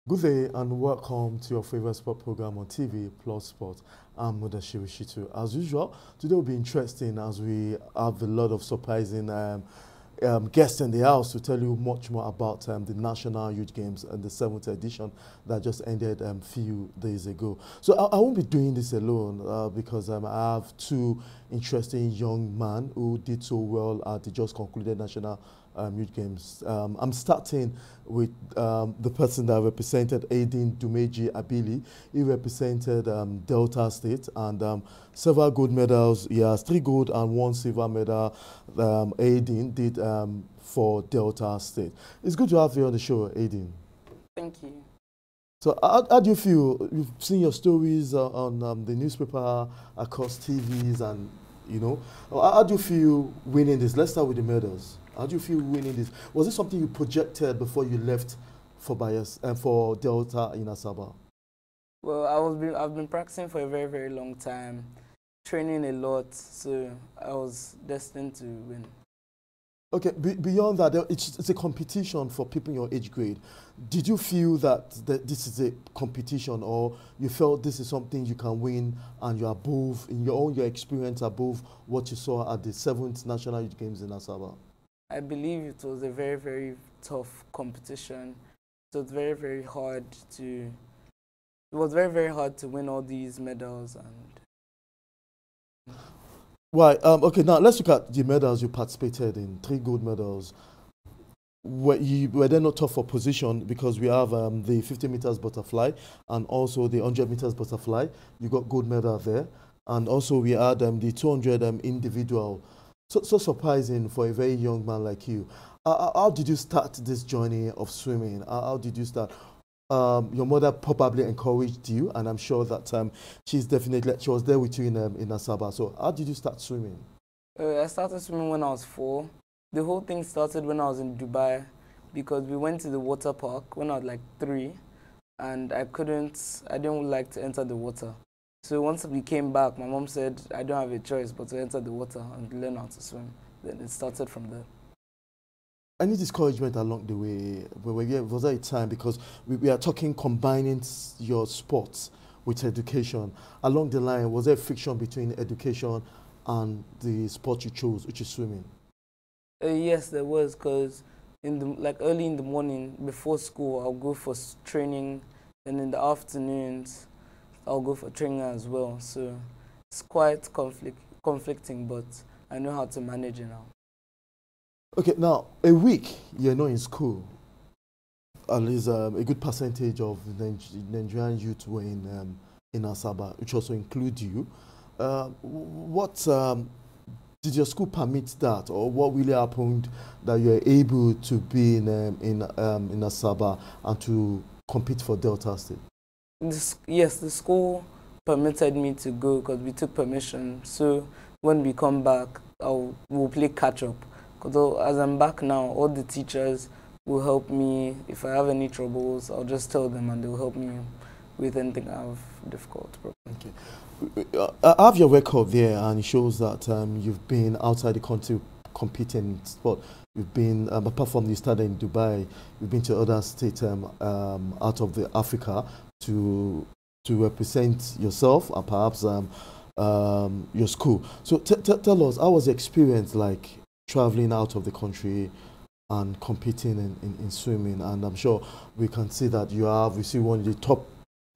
Good day and welcome to your favorite sport program on TV, Plus Sport. I'm Mudashiru Shitu. As usual, today will be interesting as we have a lot of surprising guests in the house to tell you much more about the National Youth Games and the 7th edition that just ended a few days ago. So I won't be doing this alone because I have two interesting young men who did so well at the just concluded National Youth Games. I'm starting with the person that represented Aiden Dumeji Abili. He represented Delta State and several gold medals. He has 3 gold and 1 silver medal. Aiden did for Delta State. It's good to have you on the show, Aiden. Thank you. So how do you feel? You've seen your stories on the newspaper, across TVs, and you know. How do you feel winning this? Let's start with the medals. How do you feel winning this? Was it something you projected before you left for for Delta in Asaba? Well, I've been practicing for a very, very long time, training a lot, so I was destined to win. Okay, beyond that, it's a competition for people in your age grade. Did you feel that this is a competition, or you felt this is something you can win and you're above, in your experience, above what you saw at the 7th National Youth Games in Asaba? I believe it was a very, very tough competition. It was very, very hard to. It was very, very hard to win all these medals and. Right. Okay. Now let's look at the medals you participated in. 3 gold medals. Were they not tough for position because we have the 50 meters butterfly and also the 100 meters butterfly. You got gold medal there, and also we had the 200 individual. So surprising for a very young man like you. How did you start this journey of swimming? How did you start? Your mother probably encouraged you, and I'm sure that she was there with you in Asaba. So how did you start swimming? I started swimming when I was 4. The whole thing started when I was in Dubai because we went to the water park when I was like 3, and I didn't like to enter the water. So once we came back, my mom said I don't have a choice but to enter the water and learn how to swim. Then it started from there. Any discouragement along the way? Was there a time, because we are talking combining your sports with education. Along the line, was there a friction between education and the sport you chose, which is swimming? Yes, there was, because early in the morning before school, I'll go for training, and in the afternoons, I'll go for training as well. So it's quite conflicting, but I know how to manage it now. Okay, now a week you're not in school. At least a good percentage of Nigerian youth were in Asaba, which also include you. Did your school permit that, or what really happened that you were able to be in Asaba and to compete for Delta State? Yes, the school permitted me to go because we took permission. So when we come back, we'll play catch up. Because as I'm back now, all the teachers will help me. If I have any troubles, I'll just tell them and they'll help me with anything I have difficult. Okay. I have your record there, and it shows that you've been outside the country competing in sport. You've been, apart from you started in Dubai, you've been to other states out of Africa to represent yourself and perhaps your school. So tell us, how was the experience like traveling out of the country and competing in swimming? And I'm sure we can see that we see one of the top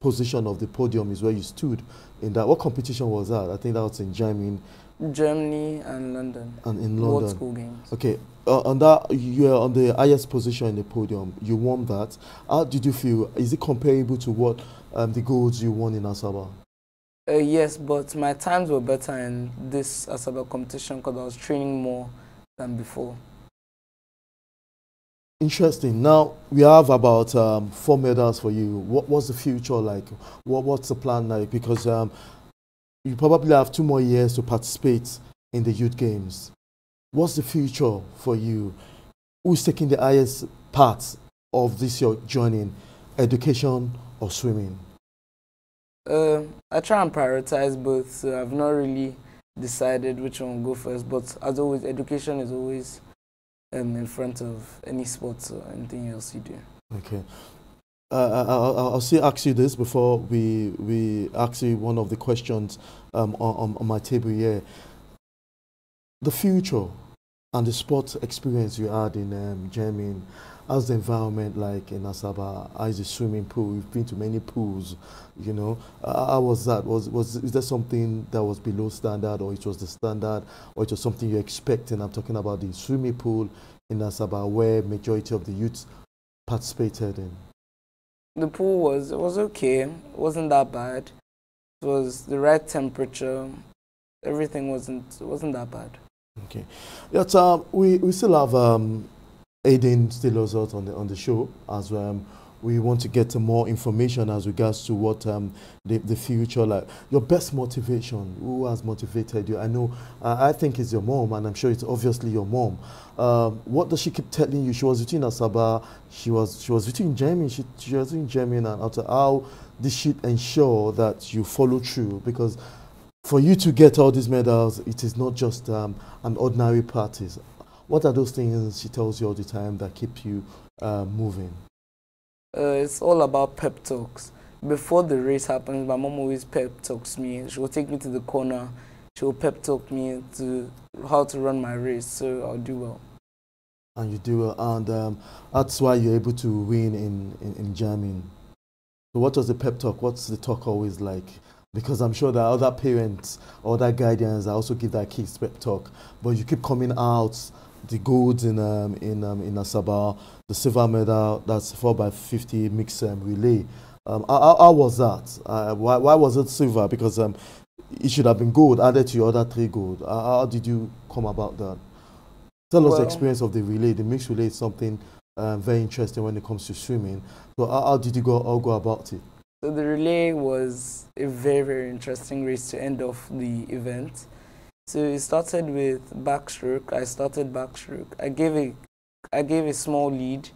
position of the podium is where you stood in that. What competition was that? I think that was in Germany and London. And in London. World School Games. Okay. On that, you are on the highest position in the podium. You won that. How did you feel? Is it comparable to what the golds you won in Asaba? Yes, but my times were better in this Asaba competition because I was training more than before. Interesting. Now we have about 4 medals for you. What's the future like? What's the plan like? Because you probably have 2 more years to participate in the youth games. What's the future for you? Who's taking the highest part of this your journey, education or swimming? I try and prioritize both, so I've not really decided which one will go first, but as always, education is always in front of any sports or anything else you do. Okay. I'll still ask you this before we ask you one of the questions on my table here. The future and the sports experience you had in Germany, how's the environment like in Asaba? How's the swimming pool? You've been to many pools, you know. How was that? Is there something that was below standard, or it was the standard, or it was something you expecting? I'm talking about the swimming pool in Asaba, where majority of the youths participated in. The pool was okay. It wasn't that bad. It was the right temperature. Everything wasn't that bad. Okay. Yeah, we still have Aiden still also out on the show as we want to get more information as regards to what the future like. Your best motivation, who has motivated you? I know, I think it's your mom, and I'm sure it's obviously your mom. What does she keep telling you? She was between Asaba, she was between Germany, she was in Germany, and after how did she ensure that you follow through? Because for you to get all these medals, it is not just an ordinary practice. What are those things she tells you all the time that keep you moving? It's all about pep talks. Before the race happens, my mom always pep talks me. She will take me to the corner. She will pep talk me to how to run my race, so I'll do well. And you do well, and that's why you're able to win in Germany. So what was the pep talk? What's the talk always like? Because I'm sure that other parents, other guardians also give their kids pep talk. But you keep coming out, the golds in Asaba, the silver medal, that's 4x50 mixed relay. How was that? Why was it silver? Because it should have been gold added to your other 3 gold. How did you come about that? Tell us the experience of the relay. The mixed relay is something very interesting when it comes to swimming. So how did you go about it? So the relay was a very, very interesting race to end off the event. So it started with backstroke. I started backstroke. I gave a small lead.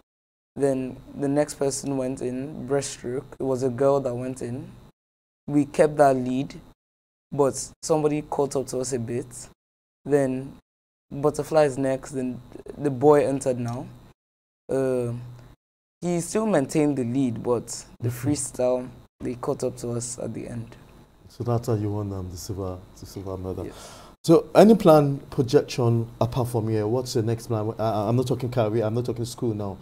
Then the next person went in, breaststroke. It was a girl that went in. We kept that lead, but somebody caught up to us a bit. Then butterfly is next. Then the boy entered now. He still maintained the lead, but the freestyle, they caught up to us at the end. So that's how you won the silver medal. Yes. So any plan, projection apart from here? What's your next plan? I'm not talking career, I'm not talking school now.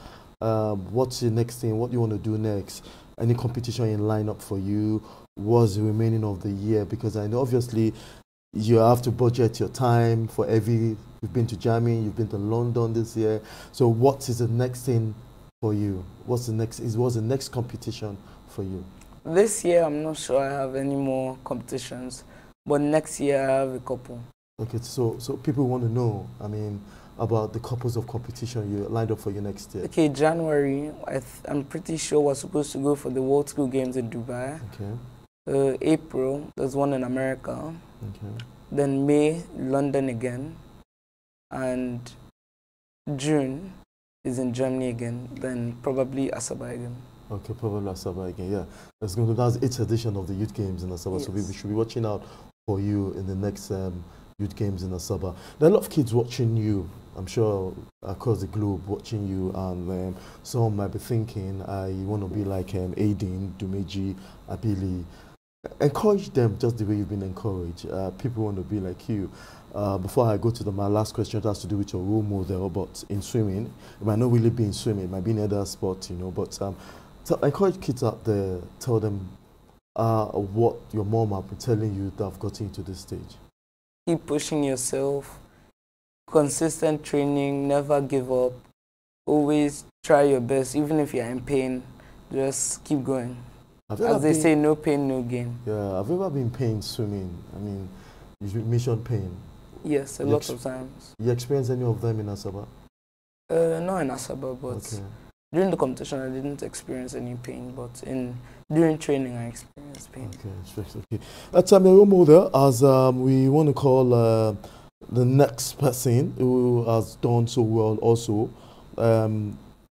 What's your next thing? What do you want to do next? Any competition in lineup for you? What's the remaining of the year? Because I know obviously you have to budget your time for you've been to Germany, you've been to London this year. So what is the next thing for you? What's the next competition for you? This year, I'm not sure I have any more competitions, but next year I have a couple. Okay, so people want to know, I mean, about the couples of competition you lined up for you next year. Okay, January, I'm pretty sure we're supposed to go for the World School Games in Dubai. Okay. April, there's one in America. Okay. Then May, London again. And June is in Germany again. Then probably Asaba again. Okay, probably Asaba again, yeah. That's the 8th edition of the Youth Games in Asaba, yes. So we should be watching out for you in the next Youth Games in Asaba. There are a lot of kids watching you, I'm sure, across the globe, watching you, and some might be thinking, you want to be like Aiden, Dumeji, Abili. Encourage them just the way you've been encouraged. People want to be like you. Before I go to my last question, it has to do with your role model, but in swimming, it might not really be in swimming, it might be in other sports, you know, but encourage kids out there, tell them what your mom has been telling you that have gotten you to this stage. Keep pushing yourself, consistent training, never give up, always try your best, even if you're in pain, just keep going. As they say, no pain, no gain. Yeah, have you ever been in pain swimming? I mean, you mentioned pain. Yes, a lot of times. You experienced any of them in Asaba? Not in Asaba, but okay. During the competition, I didn't experience any pain, but during training, I experienced pain. Okay. That's a role model, as we want to call the next person who has done so well also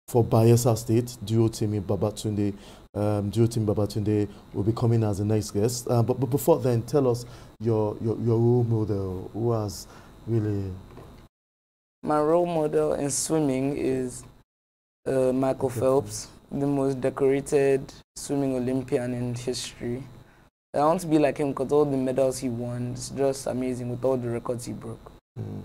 for Bayelsa State, Duotimi Babatunde. Duotimi Babatunde will be coming as the next guest. But before then, tell us your role model, who has really... My role model in swimming is Michael Phelps. the most decorated swimming Olympian in history. I want to be like him because all the medals he won is just amazing with all the records he broke. Mm.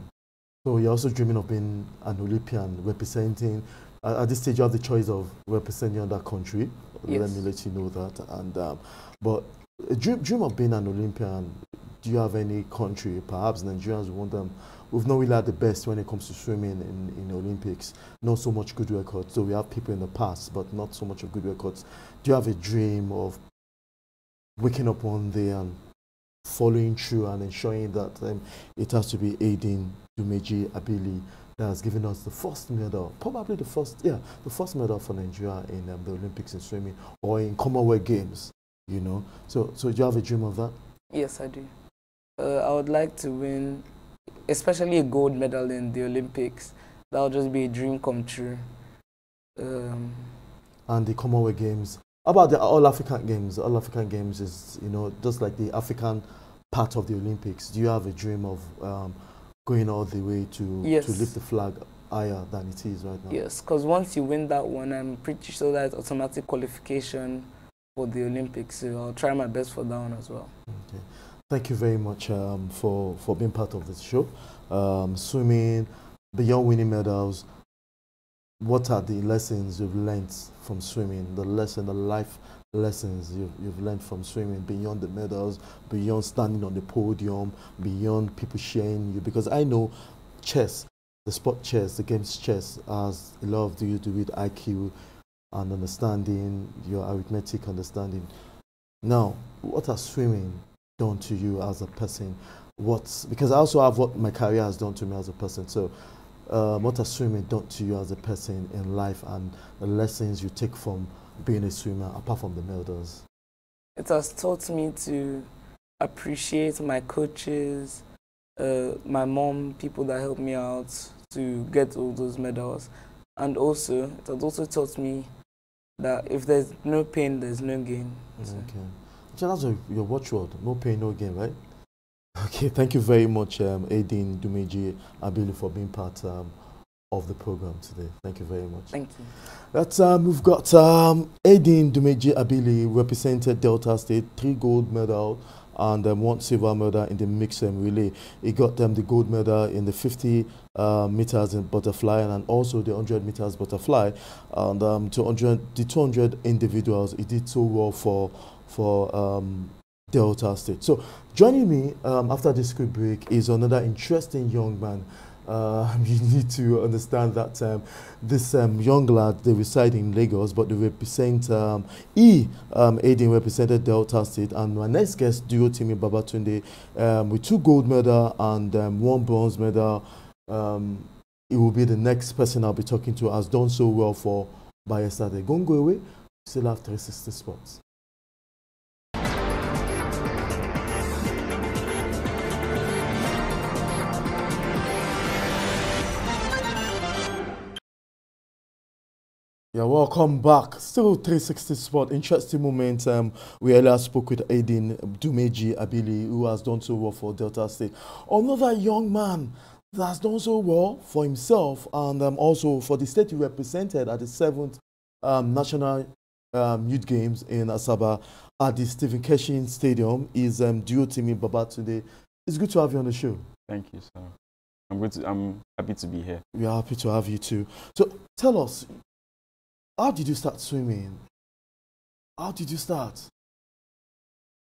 So you're also dreaming of being an Olympian, representing. At this stage, you have the choice of representing another country. Yes. Let me let you know that. And but a dream of being an Olympian. Do you have any country? Perhaps Nigerians want them. We've not really had the best when it comes to swimming in the Olympics. Not so much good records. So we have people in the past, but not so much of good records. Do you have a dream of waking up one day and following through and ensuring that it has to be Aiden Dumeji Abili that has given us the first medal, probably the first medal for Nigeria in the Olympics in swimming or in Commonwealth Games, you know. So do you have a dream of that? Yes, I do. I would like to win, especially a gold medal in the Olympics. That would just be a dream come true. And the Commonwealth Games. How about the All African Games? The All African Games is, you know, just like the African part of the Olympics. Do you have a dream of going all the way to lift the flag higher than it is right now? Yes, because once you win that one, I'm pretty sure that's automatic qualification for the Olympics. So I'll try my best for that one as well. Okay. Thank you very much for being part of this show. Swimming, beyond winning medals, what are the lessons you've learned from swimming? The life lessons you've learned from swimming beyond the medals, beyond standing on the podium, beyond people sharing you? Because I know chess, the sport chess, the game's chess, has a lot to do with IQ and understanding, your arithmetic understanding. Now, what has swimming done to you as a person? Because I also have what my career has done to me as a person. So what has swimming done to you as a person in life, and the lessons you take from being a swimmer apart from the medals? It has taught me to appreciate my coaches, my mom, people that helped me out to get all those medals. And also, it has also taught me that if there's no pain, there's no gain. Okay. So that's your watchword, no pain, no gain, right? Okay, thank you very much, Aiden Dumeji Abili, for being part of the program today. Thank you very much. Thank you. That's, we've got Aiden Dumeji Abili, represented Delta State, 3 gold medals and 1 silver medal in the mixed relay. He got the gold medal in the 50 meters in butterfly and also the 100 meters butterfly. And the 200 individuals, he did so well for Delta State. So joining me after this quick break is another interesting young man. You need to understand that this young lad, they reside in Lagos, but they represent, Aiden represented Delta State, and my next guest, Duotimi Babatunde, with 2 gold medals and 1 bronze medal. It will be the next person I'll be talking to, has done so well for Bayelsa. Don't go away, still have 360 Sports. Yeah, welcome back. Still 360 Sport. Interesting moment. We earlier spoke with Aiden Dumeji Abili, who has done so well for Delta State. Another young man that has done so well for himself and also for the state he represented at the 7th National Youth Games in Asaba at the Stephen Keshi Stadium is Duotimi Babatunde. It's good to have you on the show. Thank you, sir. I'm happy to be here. We are happy to have you too. So tell us, how did you start swimming? How did you start?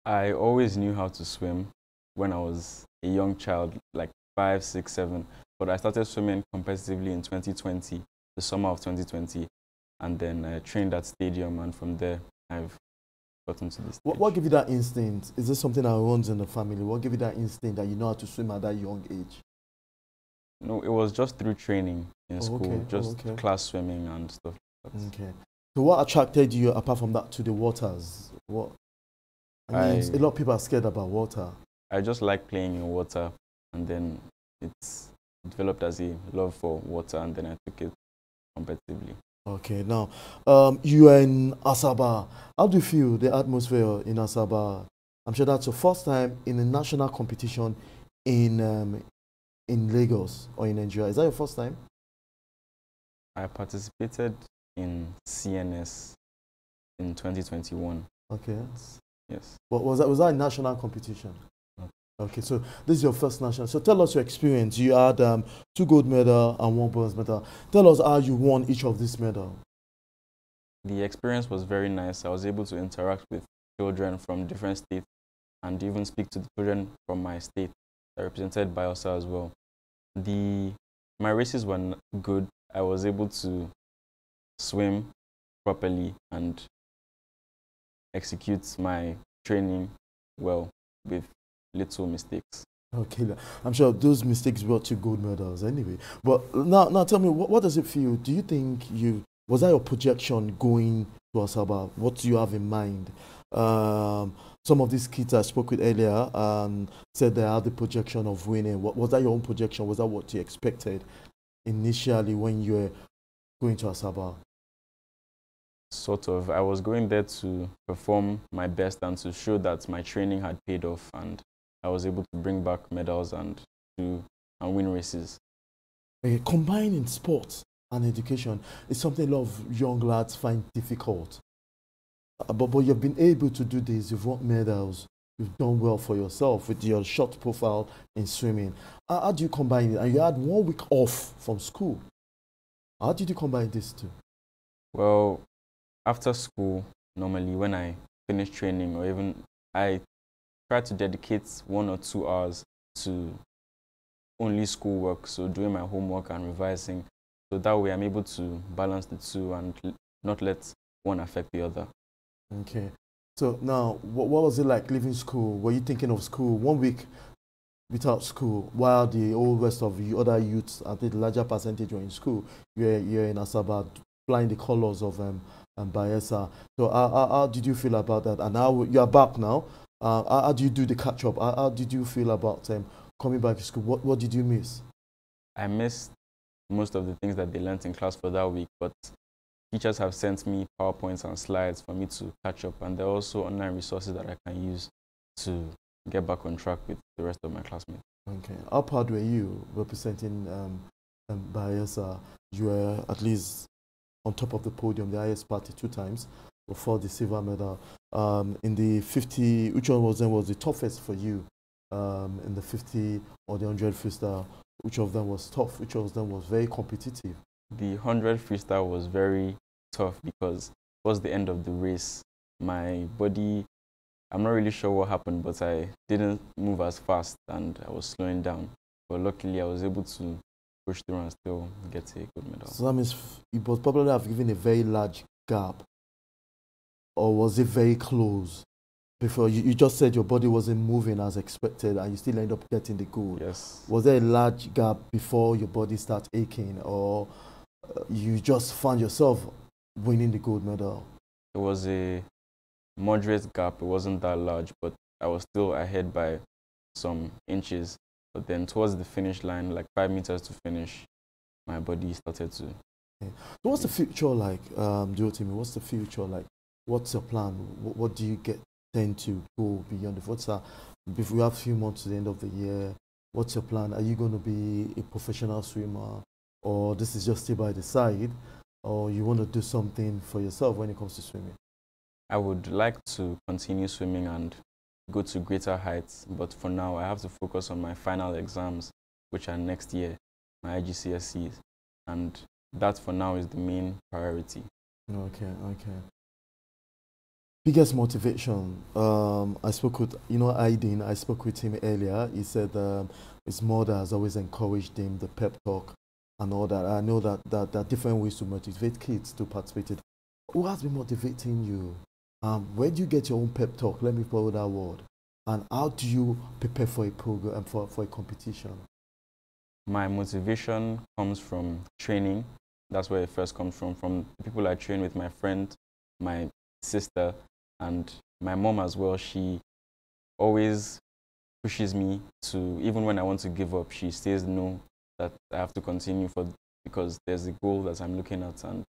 I always knew how to swim when I was a young child, like 5, 6, 7. But I started swimming competitively in 2020, the summer of 2020. And then I trained at stadium, and from there I've gotten to this. What gave you that instinct? Is this something that runs in the family? What gave you that instinct that you know how to swim at that young age? No, it was just through training in school, class swimming and stuff. Okay. So what attracted you, apart from that, to the waters? What? I mean, a lot of people are scared about water. I just like playing in water, and then it's developed as a love for water, and then I took it competitively. Okay. Now, you are in Asaba. How do you feel the atmosphere in Asaba? I'm sure that's your first time in a national competition in Lagos or in Nigeria. Is that your first time? I participated in CNS in 2021. Okay. Yes. What was that? Was that a national competition? Okay, so this is your first national. So tell us your experience. You had 2 gold medal and 1 bronze medal. Tell us how you won each of these medals. The experience was very nice. I was able to interact with children from different states and even speak to the children from my state that represented Bayelsa as well. My races were good. I was able to swim properly and execute my training well with little mistakes. Okay, I'm sure those mistakes brought you gold medals anyway. But now tell me, what does it feel? Do you think was that your projection going to Asaba? What do you have in mind? Some of these kids I spoke with earlier said they had the projection of winning. Was that your own projection? Was that what you expected initially when you were going to Asaba? Sort of. I was going there to perform my best and to show that my training had paid off, and I was able to bring back medals and win races. Combining sports and education is something a lot of young lads find difficult. But you've been able to do this. You've won medals. You've done well for yourself with your short profile in swimming. How do you combine it? And you had 1 week off from school. How did you combine these two? Well, after school, normally when I finish training, or even I try to dedicate 1 or 2 hours to only schoolwork, so doing my homework and revising. So that way I'm able to balance the two and not let one affect the other. Okay. So now, what was it like leaving school? Were you thinking of school 1 week without school, while the whole rest of the other youths, I think the larger percentage were in school? You're in Asaba, flying the colors of Bayelsa. So how did you feel about that? And now you are back now. How do you do the catch-up? How did you feel about coming back to school? What did you miss? I missed most of the things that they learned in class for that week, but teachers have sent me PowerPoints and slides for me to catch up, and there are also online resources that I can use to get back on track with the rest of my classmates. Okay. How proud were you representing Bayelsa? You were at least on top of the podium, the highest party 2 times, for the silver medal. In the 50, which one was the toughest for you? In the 50 or the 100 freestyle, which of them was tough? Which of them was very competitive? The 100 freestyle was very tough because it was the end of the race. My body, I'm not really sure what happened, but I didn't move as fast and I was slowing down. But luckily I was able to push through and still get a good medal. So that means it was probably have given a very large gap, or was it very close? Before you just said your body wasn't moving as expected and you still end up getting the gold. Yes. Was there a large gap before your body started aching, or you just found yourself winning the gold medal? It was a moderate gap. It wasn't that large, but I was still ahead by some inches. But then towards the finish line, like 5 meters to finish, my body started to... Okay. So what's the future like, Duotimi? What's the future like? What's your plan? What do you tend to go beyond? If we have a few months to the end of the year, what's your plan? Are you going to be a professional swimmer, or this is just stay by the side, or you want to do something for yourself when it comes to swimming? I would like to continue swimming and go to greater heights, but for now I have to focus on my final exams, which are next year, my IGCSEs, and that for now is the main priority. Okay. Biggest motivation. I spoke with, Aidin, I spoke with him earlier. He said his mother has always encouraged him, the pep talk and all that. I know that there are different ways to motivate kids to participate. Who has been motivating you? Where do you get your own pep talk? Let me borrow that word. And how do you prepare for a program, for a competition? My motivation comes from training. That's where it first comes from the people I train with, my friend, my sister, and my mom as well. She always pushes me to, even when I want to give up, she says no, that I have to continue because there's a goal that I'm looking at, and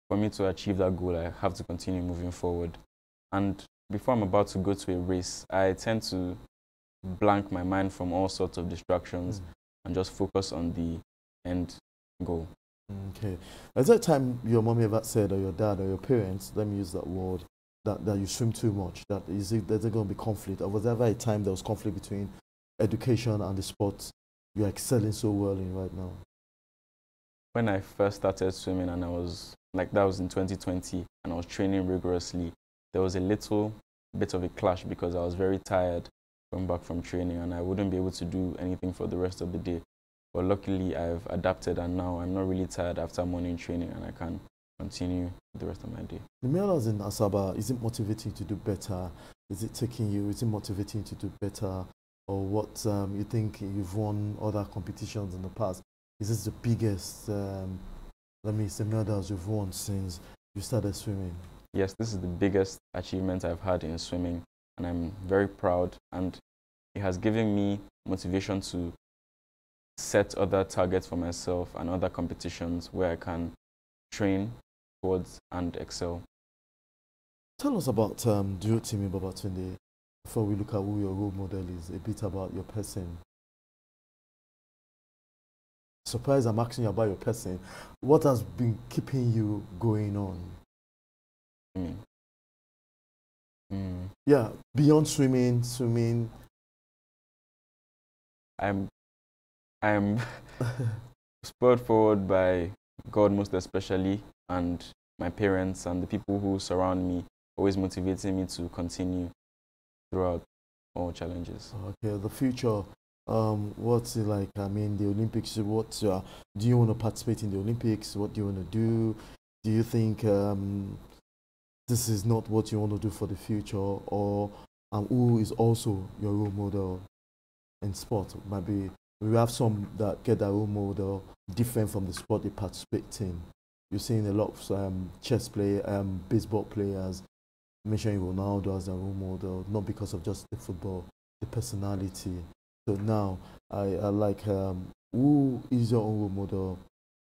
for me to achieve that goal, I have to continue moving forward. And before I'm about to go to a race, I tend to blank my mind from all sorts of distractions and just focus on the end goal. Okay. Is there a time your mommy ever said, or your dad, or your parents, let me use that word, that you swim too much? That is it, there's going to be conflict? Or was there ever a time there was conflict between education and the sport you're excelling so well in right now? When I first started swimming, and I was like, that was in 2020, and I was training rigorously, there was a little bit of a clash because I was very tired coming back from training, and I wouldn't be able to do anything for the rest of the day. But luckily, I've adapted, and now I'm not really tired after morning training, and I can continue the rest of my day. The Mayolas in Asaba, is it motivating to do better? Is it taking you, is it motivating to do better? Or what you think you've won other competitions in the past? Is this the biggest, let me say, medals you've won since you started swimming? Yes, this is the biggest achievement I've had in swimming, and I'm very proud, and it has given me motivation to set other targets for myself and other competitions where I can train towards and excel. Tell us about Duotimi Babatunde before we look at who your role model is, a bit about your person. Surprised I'm asking you about your person. What has been keeping you going on? Yeah, beyond swimming. I'm spurred forward by God most especially, and my parents and the people who surround me, always motivating me to continue throughout all challenges. Okay, the future, what's it like? I mean, the Olympics, do you want to participate in the Olympics? What do you want to do? Do you think this is not what you want to do for the future? Or who is also your role model in sport? Maybe we have some that get their role model different from the sport they participate in. You're seeing a lot of chess players, baseball players mentioning Ronaldo as their role model, not because of just the football, the personality. So now, I like, who is your own role model?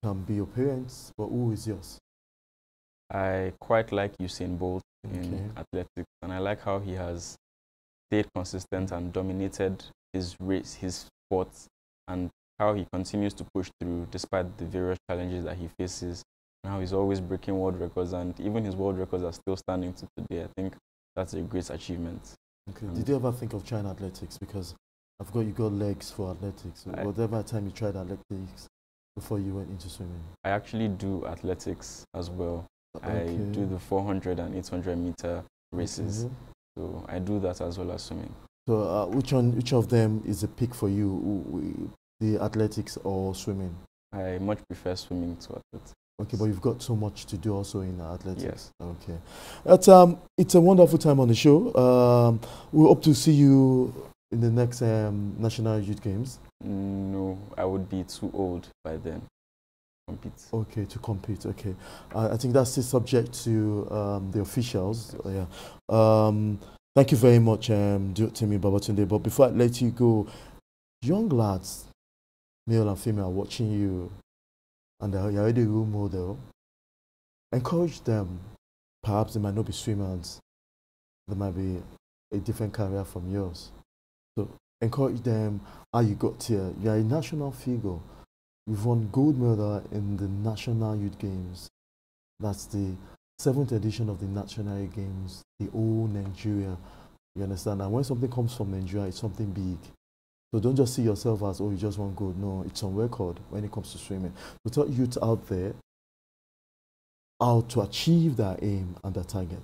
Can be your parents, but who is yours? I quite like Usain Bolt in athletics, and I like how he has stayed consistent and dominated his race, his sports, and how he continues to push through despite the various challenges that he faces, and how he's always breaking world records, and even his world records are still standing to today. I think that's a great achievement. Okay. Did you ever think of trying athletics? Because you got legs for athletics. Whatever time you tried athletics before you went into swimming? I actually do athletics as well. Okay. I do the 400 and 800 meter races. So I do that as well as swimming. So which of them is a pick for you, the athletics or swimming? I much prefer swimming to athletics. Okay, but you've got so much to do also in athletics. Yes. Okay. It's a wonderful time on the show. We hope to see you in the next National Youth Games. No, I would be too old by then. Compete. Okay, to compete. Okay, I think that's the subject to the officials. Yes. Thank you very much, Duotimi Babatunde. But before I let you go, young lads, male and female, watching you, and you're already a role model. Encourage them. Perhaps they might not be swimmers. There might be a different career from yours. So encourage them how you got here. You are a national figure. You've won gold medal in the National Youth Games. That's the 7th edition of the National Youth Games, the old Nigeria. You understand? And when something comes from Nigeria, it's something big. So don't just see yourself as, oh, you just want gold. No, it's on record when it comes to swimming. So tell youth out there how to achieve their aim and their target.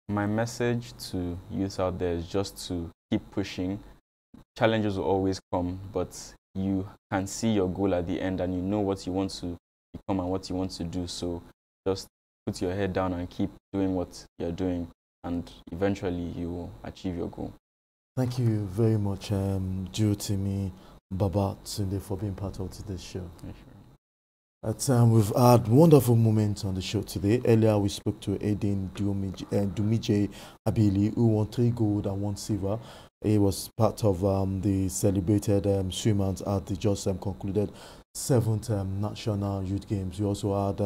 My message to youth out there is just to keep pushing. Challenges will always come, but you can see your goal at the end and you know what you want to become and what you want to do. So just put your head down and keep doing what you're doing, and eventually you will achieve your goal. Thank you very much, Duotimi Babatunde, for being part of today's show. Thank you. We've had wonderful moments on the show today. Earlier, we spoke to Aiden Dumije Abili, who won 3 gold and 1 silver. He was part of the celebrated swimmers at the just concluded 7th National Youth Games. We also had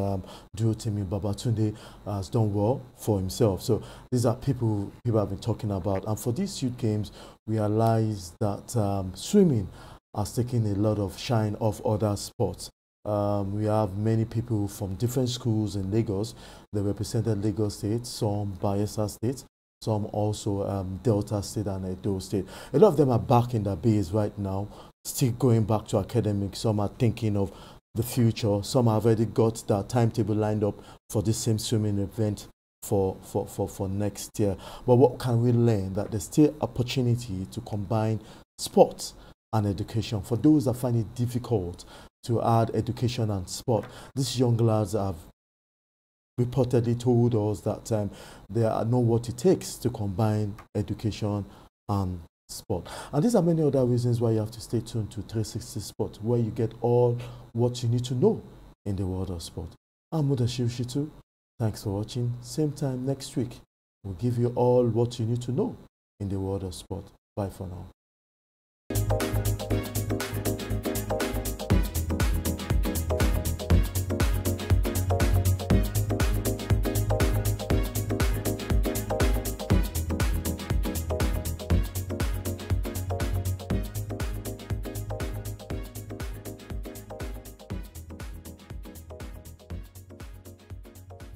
Duotimi Babatunde has done well for himself. So these are people have been talking about. And for these Youth Games, we realized that swimming has taken a lot of shine off other sports. We have many people from different schools in Lagos. They represented Lagos State, some Bayelsa State, some also Delta State and Edo State. A lot of them are back in their base right now, still going back to academics. Some are thinking of the future. Some have already got their timetable lined up for this same swimming event for next year. But what can we learn? That there's still opportunity to combine sports and education. For those that find it difficult to add education and sport, these young lads have reportedly told us that they know what it takes to combine education and sport. And these are many other reasons why you have to stay tuned to 360 Sport, where you get all what you need to know in the world of sport. I'm Mudashiru Shitu. Thanks for watching. Same time next week, we'll give you all what you need to know in the world of sport. Bye for now.